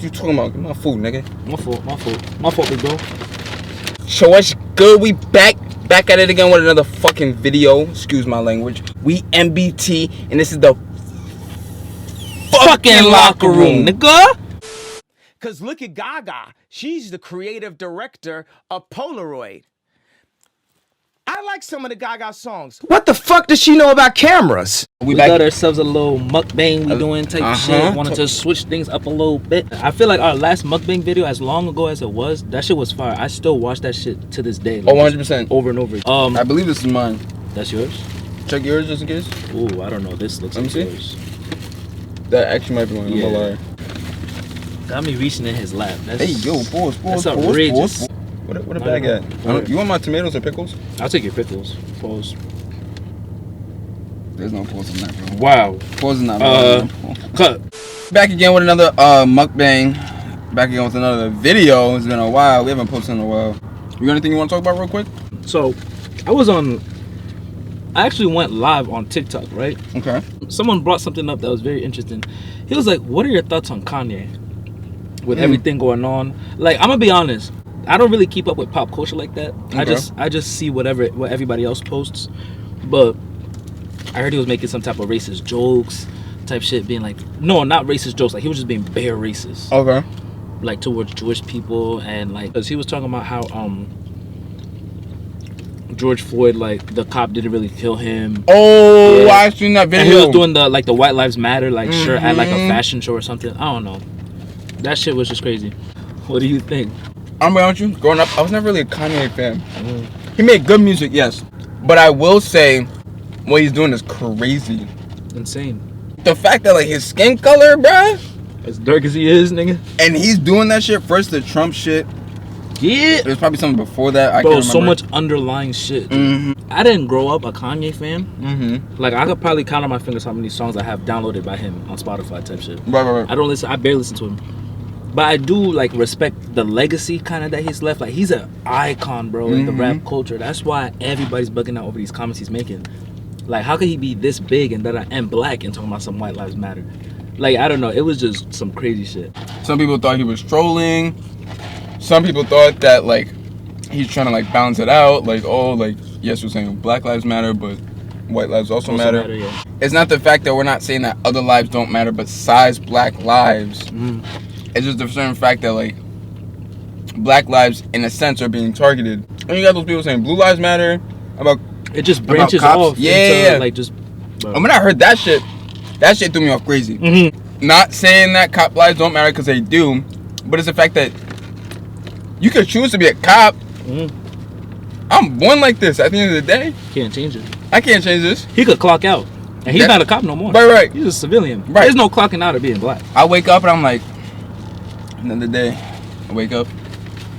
you talking about? Get my food, nigga. My fault, big bro. So what's good? We back at it again with another fucking video. Excuse my language. We NBT, and this is the fucking locker room, nigga. Cause look at Gaga. She's the creative director of Polaroid. I like some of the Gaga songs. What the fuck does she know about cameras? We got ourselves a little mukbang we doing type shit. Wanted to switch things up a little bit. I feel like our last mukbang video, as long ago as it was, that shit was fire. I still watch that shit to this day. Like, 100%. Over and over. I believe this is mine. That's yours? Check yours just in case. Ooh, I don't know. This looks like yours. That actually might be mine. Yeah. I'm gonna lie. Got me reaching in his lap. That's, hey, yo, pause. That's outrageous. What a bag at? You want my tomatoes or pickles? I'll take your pickles. Pause. There's no pause on that, bro. Wow. Pause is not cut. Back again with another mukbang. Back again with another video. It's been a while. We haven't posted in a while. You got anything you want to talk about real quick? So, I actually went live on TikTok, right? Okay. Someone brought something up that was very interesting. He was like, what are your thoughts on Kanye? With everything going on. Like, I'm gonna be honest. I don't really keep up with pop culture like that. Okay. I just see what everybody else posts. But I heard he was making some type of racist jokes, type shit, being like, no, not racist jokes. Like, he was just being bare racist. Okay. Like, towards Jewish people, and like, cause he was talking about how George Floyd, like, the cop didn't really kill him. Oh, yeah. I seen that video. And he was doing the White Lives Matter shirt at like a fashion show or something. I don't know. That shit was just crazy. What do you think? I'm gonna be honest with you, growing up, I was never really a Kanye fan. He made good music, yes. But I will say, what he's doing is crazy. Insane. The fact that, like, his skin color, bruh. As dark as he is, nigga. And he's doing that shit, first the Trump shit. Yeah. There's probably something before that. I can't remember. So much underlying shit. I didn't grow up a Kanye fan. Like, I could probably count on my fingers how many songs I have downloaded by him on Spotify type shit. Right. I barely listen to him. But I do, like, respect the legacy kind of that he's left. Like, he's an icon, bro, in the rap culture. That's why everybody's bugging out over these comments he's making. Like, how could he be this big and that I am black and talking about some White Lives Matter? Like, I don't know. It was just some crazy shit. Some people thought he was trolling. Some people thought that, like, he's trying to, like, balance it out. Like, oh, like, yes, we're saying Black Lives Matter, but White Lives also matter. Yeah. It's not the fact that we're not saying that other lives don't matter, but besides Black lives. It's just a certain fact that, like, Black lives, in a sense, are being targeted. And you got those people saying Blue Lives Matter about it just branches off. Yeah. Like, just. And when I heard that shit threw me off crazy. Not saying that cop lives don't matter, because they do, but it's the fact that you could choose to be a cop. I'm born like this. At the end of the day, can't change it. I can't change this. He could clock out, and he's not a cop no more. Right. He's a civilian. Right. There's no clocking out of being black. I wake up and I'm like, another day. I wake up,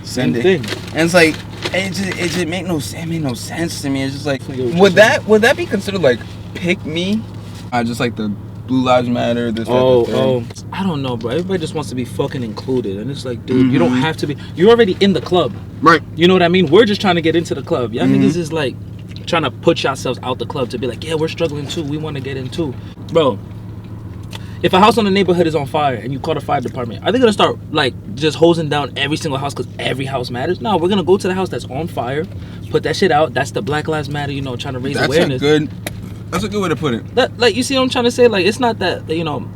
Sunday, thing. And it's like, it just made no sense to me. It's just like, would that be considered like pick me? I just like the Blue Lives Matter. This. I don't know, bro. Everybody just wants to be fucking included, and it's like, dude, you don't have to be. You're already in the club, right? You know what I mean? We're just trying to get into the club. Y'all niggas is like trying to put yourselves out the club to be like, yeah, we're struggling too. We want to get in too, bro. If a house in the neighborhood is on fire and you call the fire department, are they gonna start like just hosing down every single house because every house matters? No, we're gonna go to the house that's on fire, put that shit out. That's the Black Lives Matter, trying to raise awareness. That's a good way to put it. Like, you see what I'm trying to say? Like, it's not that,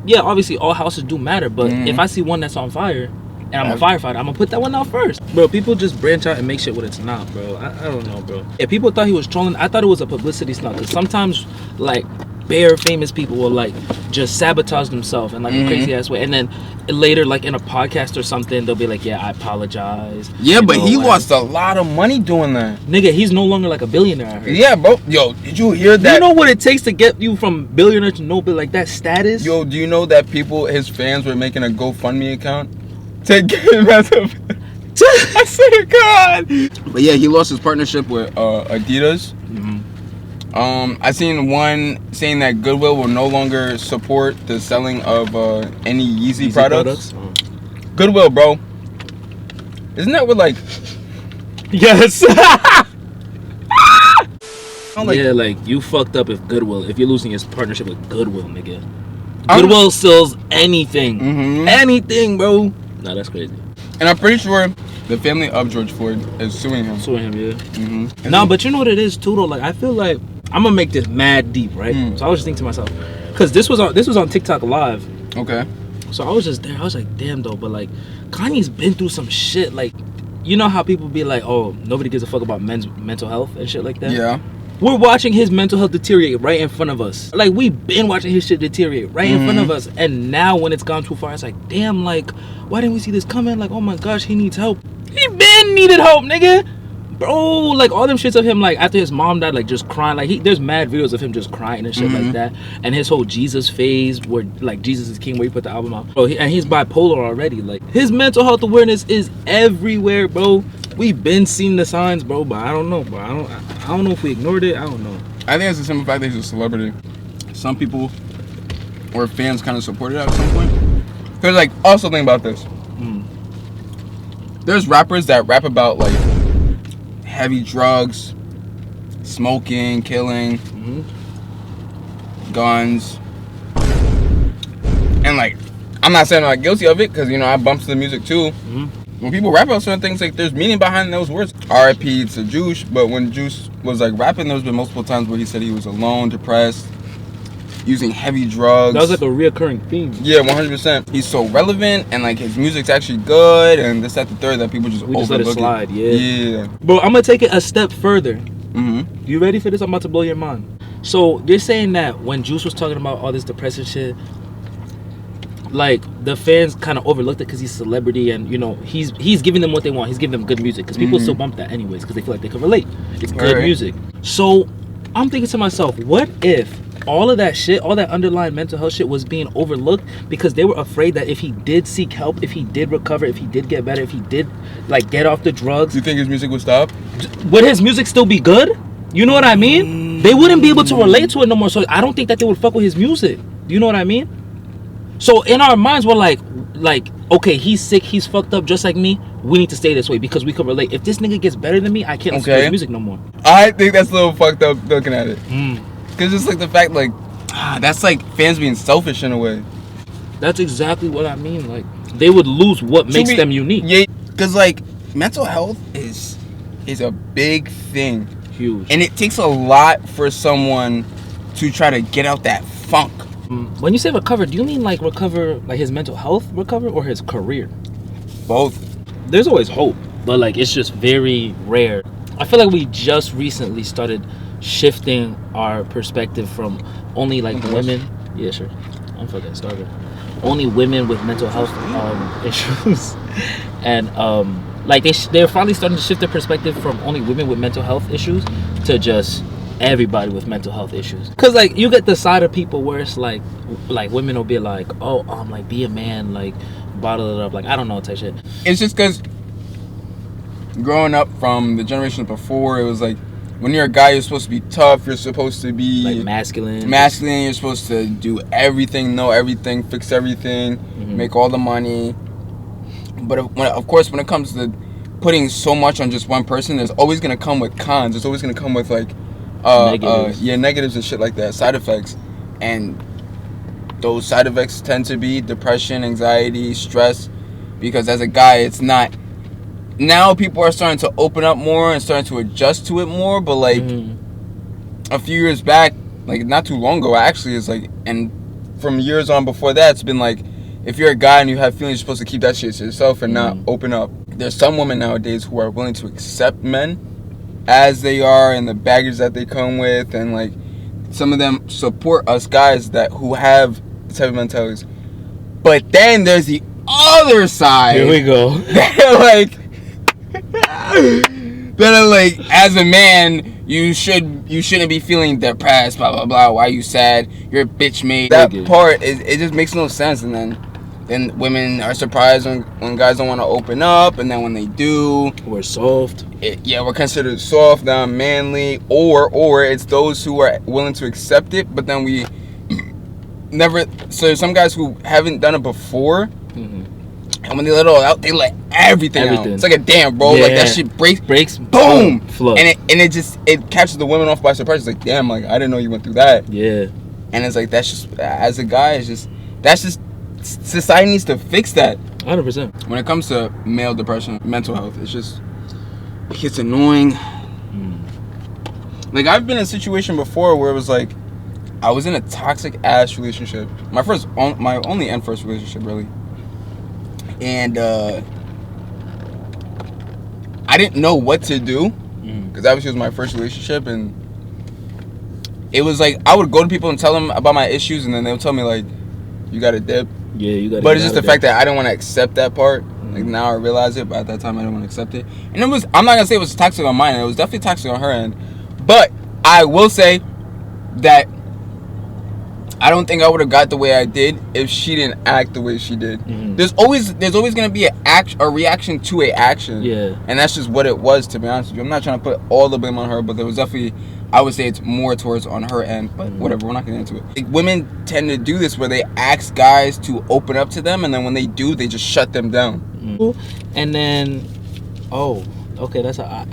yeah, obviously all houses do matter, but if I see one that's on fire and I'm a firefighter, I'm gonna put that one out first. Bro, people just branch out and make shit what it's not, bro. I don't know, bro. If people thought he was trolling, I thought it was a publicity stunt, because sometimes, like, bare famous people will, like, just sabotage themselves in, like, a crazy ass way, and then later, like, in a podcast or something, they'll be like, yeah, I apologize. Yeah, but he lost a lot of money doing that. Nigga, he's no longer like a billionaire, I heard. Yeah, bro. Yo, did you hear that? You know what it takes to get you from billionaire to nobody, like, that status? Yo, do you know that his fans were making a GoFundMe account to get him as a... I swear to God. But yeah, he lost his partnership with Adidas. I seen one saying that Goodwill will no longer support the selling of any Yeezy products. Goodwill, bro. Isn't that what, like... Yes. Yeah, like, you fucked up if you're losing his partnership with Goodwill, nigga. Goodwill sells anything. Anything, bro. Nah, that's crazy. And I'm pretty sure the family of George Floyd is suing him. Suing him, yeah. Mm-hmm. No, but you know what it is too, though. Like, I feel like I'm gonna make this mad deep, right? So I was just thinking to myself, because this was on TikTok Live. Okay. So I was just there. I was like, damn, though. But like, Kanye's been through some shit. Like, you know how people be like, oh, nobody gives a fuck about men's mental health and shit like that. Yeah. We're watching his mental health deteriorate right in front of us. Like, we've been watching his shit deteriorate right in front of us. And now when it's gone too far, it's like, damn, like, why didn't we see this coming? Like, oh my gosh, he needs help. He been needed help, nigga. Bro, like, all them shits of him, like, after his mom died, like, just crying. Like, there's mad videos of him just crying and shit like that. And his whole Jesus phase, where, like, Jesus is King, where he put the album out. Bro, and he's bipolar already. Like, his mental health awareness is everywhere, bro. We've been seeing the signs, bro, but I don't know, bro. I don't know if we ignored it. I don't know. I think it's the simple fact that he's a celebrity. Some people or fans kind of supported it at some point. Because, like, also think about this. There's rappers that rap about, like, heavy drugs, smoking, killing, guns. And, like, I'm not saying I'm not guilty of it, because, you know, I bump to the music, too. When people rap about certain things, like, there's meaning behind those words. R.I.P. to Juice, but when Juice was, like, rapping, there's been multiple times where he said he was alone, depressed, using heavy drugs. That was, like, a reoccurring theme. Yeah, 100%. He's so relevant, and, like, his music's actually good, and this, that, the third, that people just We just let it slide, yeah. Yeah. Bro, I'm gonna take it a step further. You ready for this? I'm about to blow your mind. So, they're saying that when Juice was talking about all this depressive shit, like, the fans kind of overlooked it because he's a celebrity, and, you know, he's giving them what they want. He's giving them good music, because people still bump that anyways, because they feel like they can relate. It's good music. So I'm thinking to myself, what if all of that shit, all that underlying mental health shit was being overlooked because they were afraid that if he did seek help, if he did recover, if he did get better, if he did, like, get off the drugs, Do you think his music would stop? would his music still be good? You know what I mean? They wouldn't be able to relate to it no more, so I don't think that they would fuck with his music. You know what I mean? So in our minds, we're like, okay, he's sick, he's fucked up just like me. We need to stay this way because we can relate. If this nigga gets better than me, I can't listen to his music no more. I think that's a little fucked up looking at it. Because it's like the fact, like, that's like fans being selfish in a way. That's exactly what I mean. Like, they would lose what makes them unique. Yeah, because, like, mental health is a big thing. Huge. And it takes a lot for someone to try to get out that funk. When you say recover, do you mean like recover, like his mental health recover, or his career? Both. There's always hope, but like it's just very rare. I feel like we just recently started shifting our perspective from only like women. Yeah, sure. I'm fucking starving. Only women with mental health issues, and like they're finally starting to shift their perspective from only women with mental health issues to just everybody with mental health issues. Cause like you get the side of people where it's like women will be like, oh, like be a man, like bottle it up, like I don't know, type shit. It's just because growing up from the generation before, it was like when you're a guy, you're supposed to be tough. You're supposed to be like masculine. You're supposed to do everything, know everything, fix everything, make all the money. But of course, when it comes to putting so much on just one person, there's always gonna come with cons. There's always gonna come with like negatives and shit like that, side effects. And those side effects tend to be depression, anxiety, stress, because as a guy, it's not. Now people are starting to open up more and starting to adjust to it more, but like a few years back, like not too long ago actually, it's like, and from years on before that, it's been like, if you're a guy and you have feelings, you're supposed to keep that shit to yourself and not open up. There's some women nowadays who are willing to accept men as they are and the baggage that they come with, and like some of them support us guys who have the type of mentalities. But then there's the other side. Here we go. That are like, as a man, you shouldn't be feeling depressed, blah blah blah. Why are you sad? You're a bitch made. That part it just makes no sense. And then women are surprised when guys don't want to open up, and then when they do, we're soft. We're considered soft, not manly, or it's those who are willing to accept it, but then we never. So there's some guys who haven't done it before. And when they let it all out, they let everything out. It's like a dam, bro. Yeah. Like that shit breaks, boom, flow. And it catches the women off by surprise. It's like, damn, like I didn't know you went through that. Yeah. And it's like, that's just, as a guy, that's just society needs to fix that. 100%. When it comes to male depression, mental health, it gets annoying. Like, I've been in a situation before where it was like, I was in a toxic ass relationship. My only and first relationship, really. And I didn't know what to do, because obviously it was my first relationship, and it was like, I would go to people and tell them about my issues, and then they would tell me, like, you gotta dip. Yeah, you gotta. But it's just the fact that I didn't want to accept that part. Like, now I realize it, but at that time I didn't want to accept it. And I'm not gonna say it was toxic on mine end. It was definitely toxic on her end. But I will say that I don't think I would have got the way I did if she didn't act the way she did. There's always gonna be a reaction to a action. Yeah. And that's just what it was, to be honest with you. I'm not trying to put all the blame on her, but there was definitely, I would say it's more towards on her end. But whatever, we're not gonna get into it. Like, women tend to do this where they ask guys to open up to them, and then when they do, they just shut them down. And then, okay,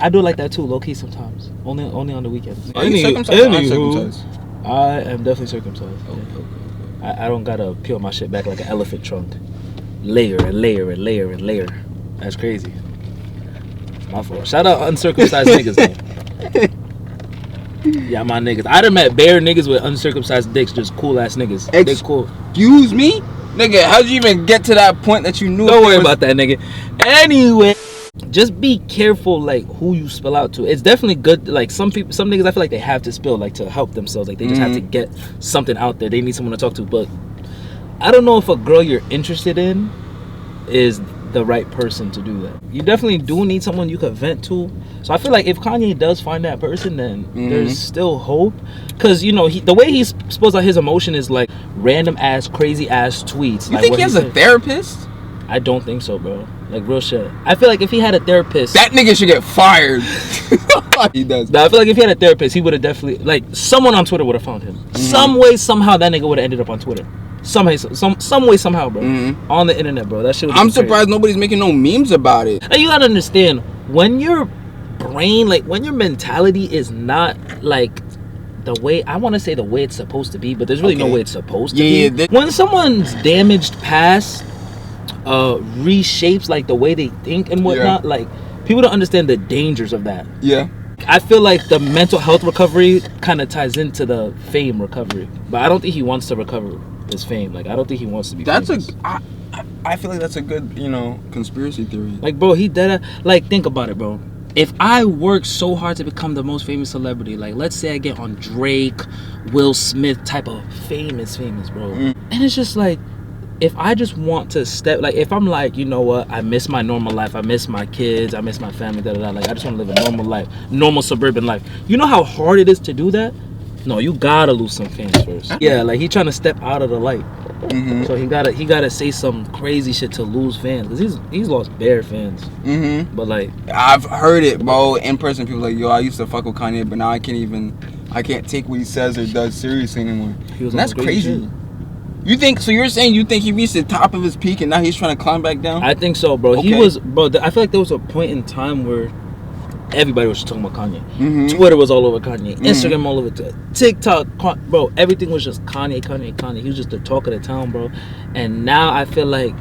I do like that too, low key sometimes. Only on the weekends. Are you circumcised or uncircumcised? I am definitely circumcised. Okay. I don't gotta peel my shit back like an elephant trunk. Layer and layer and layer and layer. That's crazy. My fault. Shout out uncircumcised niggas, though. Yeah, my niggas. I done met bare niggas with uncircumcised dicks, just cool ass niggas. They cool. Excuse me? Nigga, how'd you even get to that point that you knew? Don't worry about that, nigga. Anyway, just be careful, like, who you spill out to. It's definitely good. Like, some niggas, I feel like they have to spill, like, to help themselves. Like, they just have to get something out there. They need someone to talk to. But I don't know if a girl you're interested in is the right person to do that. You definitely do need someone you could vent to. So I feel like if Kanye does find that person, then there's still hope. Because, you know, the way he spills out his emotion is like random ass, crazy ass tweets. You like, think he has a therapist? I don't think so, bro. Like, real shit. I feel like if he had a therapist, that nigga should get fired. He does. I feel like if he had a therapist, he would have definitely, like, someone on Twitter would have found him. Some way, somehow, that nigga would have ended up on Twitter. Some way, somehow, bro. On the internet, bro. That shit. I'm surprised nobody's making no memes about it. And you gotta understand, when your brain, like, when your mentality is not like the way, I want to say the way it's supposed to be, but there's really no way it's supposed to be. When someone's damaged past reshapes like the way they think and whatnot, like, people don't understand the dangers of that. I feel like the mental health recovery kind of ties into the fame recovery, but I don't think he wants to recover his fame. Like, I don't think he wants to be famous. I feel like that's a good, you know, conspiracy theory. Like, bro, he dead. Like, think about it, bro. If I work so hard to become the most famous celebrity, like, let's say I get on Drake, Will Smith type of famous, bro, and it's just like, if I just want to step, like, if I'm like, you know what, I miss my normal life, I miss my kids, I miss my family, like, I just want to live a normal life, normal suburban life. You know how hard it is to do that? No, you gotta lose some fans first. Yeah, like, he trying to step out of the light. So he gotta say some crazy shit to lose fans, because he's lost bare fans. But, like, I've heard it, bro, in person. People like, yo, I used to fuck with Kanye, but now I can't take what he says or does seriously anymore. And that's crazy. You think, so you're saying you think he reached the top of his peak and now he's trying to climb back down? I think so, bro. Okay. He was, bro, I feel like there was a point in time where everybody was just talking about Kanye. Twitter was all over Kanye. Instagram all over TikTok, bro. Everything was just Kanye. He was just the talk of the town, bro. And now I feel like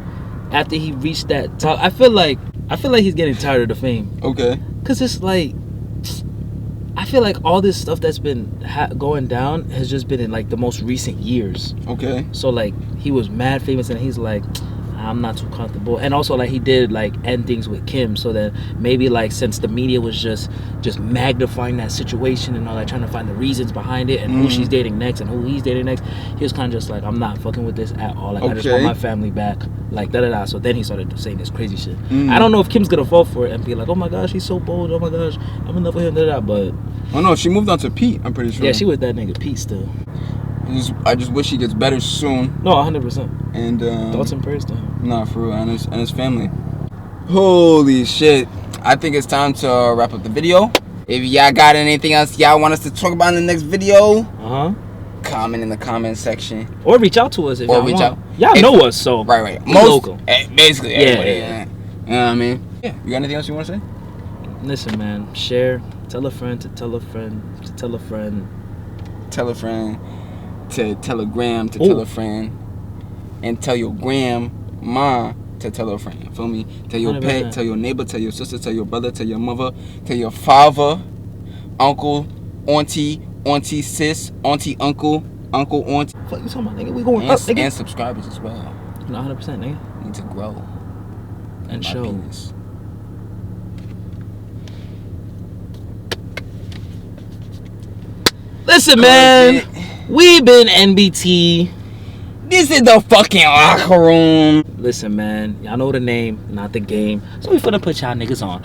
after he reached that top, I feel like he's getting tired of the fame. Okay. Cause it's like, I feel like all this stuff that's been going down has just been in like the most recent years. Okay. So like he was mad famous and he's like, I'm not too comfortable. And also like he did like end things with Kim, so that maybe like since the media was just magnifying that situation and all that, trying to find the reasons behind it and who she's dating next and who he's dating next, he was kind of just like, I'm not fucking with this at all. Like I just want my family back. Like da-da-da. So then he started saying this crazy shit. I don't know if Kim's gonna fall for it and be like, oh my gosh, he's so bold. Oh my gosh, I'm in love with him. Da-da-da. But oh no, she moved on to Pete. I'm pretty sure. Yeah, she with that nigga Pete still. I just wish he gets better soon. No, 100%. And thoughts and prayers to him. Nah, for real, and his family. Holy shit! I think it's time to wrap up the video. If y'all got anything else y'all want us to talk about in the next video, comment in the comment section or reach out to us if y'all want. Y'all know us, so right. Most local, basically everybody. Yeah. You know what I mean? Yeah. You got anything else you want to say? Listen, man. Share. Tell a friend to tell a friend to tell a friend. Tell a friend to Telegram to tell a friend, and tell your grandma to tell a friend. Feel me? Tell your 100%. pet, tell your neighbor, tell your sister, tell your brother, tell your mother, tell your father, uncle, auntie, sis, auntie, uncle, auntie. Fuck you talking about, nigga? We going up, nigga. And subscribers as well. No, 100%, nigga. Need to grow. And my show. penis. Listen, man. We been NBT. This is the fucking locker room. Listen, man. Y'all know the name, not the game. So we finna put y'all niggas on.